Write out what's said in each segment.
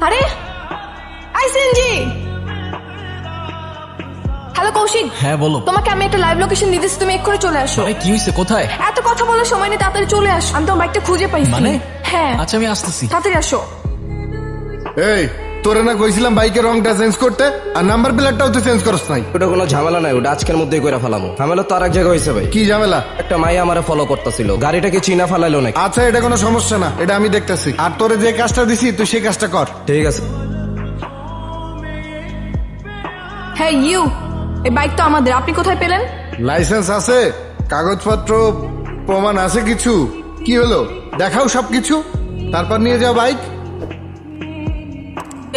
আরে আইসিএনজি। হ্যালো কৌশিক। হ্যাঁ বলো। তোমাকে আমি একটা লাইভ লোকেশন দিতেছি, তুমি এক্ষুনি চলে আসো। আরে কি হয়েছে, কোথায়? এত কথা বলার সময় নেই, তাড়াতাড়ি চলে আসো। আমি তোমার বাইকটা খুঁজে পাইছি। মানে? হ্যাঁ আচ্ছা আমি আসতেছি। তাড়াতাড়ি আসো। এই তোরে না কইছিলাম বাইকের রংটা চেঞ্জ করতে, আর নাম্বার প্লেটটাও তো চেঞ্জ করছ নাই। ওটা কোনো ঝামেলা নাই, ওটা আজকের মধ্যেই করে ফেলামো। ঝামেলা তো আর এক জায়গায় হয়েছে ভাই। কি ঝামেলা? একটা মাইয়া আমারে ফলো করতেছিল, গাড়িটাকে চিনা ফেলাইলো নাকি। আচ্ছা এটা কোনো সমস্যা না, এটা আমি দেখতেছি। আর তোরে যে কাজটা দিছি তুই সেই কাজটা কর। ঠিক আছে। হ্যাঁ ইউ, এই বাইক তো আমাদের, আপনি কোথায় পেলেন? লাইসেন্স আছে, কাগজপত্র প্রমাণ আছে কিছু? কি হলো দেখাও সবকিছু, তারপর নিয়ে যাও বাইক।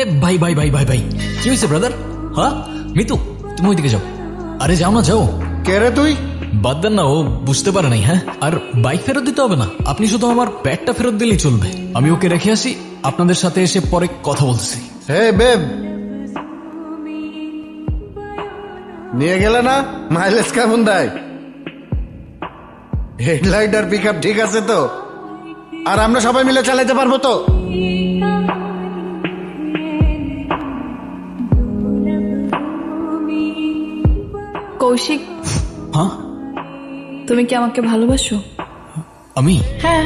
এ ভাই ভাই ভাই ভাই ভাই, কি হয়েছে ব্রাদার? হ্যাঁ মিতু, তুমি ওইদিকে যাও। আরে যাও না, যাও। কে রে তুই? বাদ দেন না, ও বুঝতে পারে নাই। হ্যাঁ, আর বাইক ফেরত দিতে হবে না, আপনি শুধু আমার ব্যাগটা ফেরত দিলেই চলবে। আমি ওকে রেখে আসি, আপনাদের সাথে এসে পরে কথা বলতেছি। হে বেব, নিয়ে গেলে না? মাইলেজ কেমন দেয়? হেডলাইট আর পিক আপ ঠিক আছে তো? আর আমরা সবাই মিলে চালাতে পারবো তো? কৌশিক, হ্যাঁ তুমি কি আমাকে ভালোবাসো? আমি? হ্যাঁ।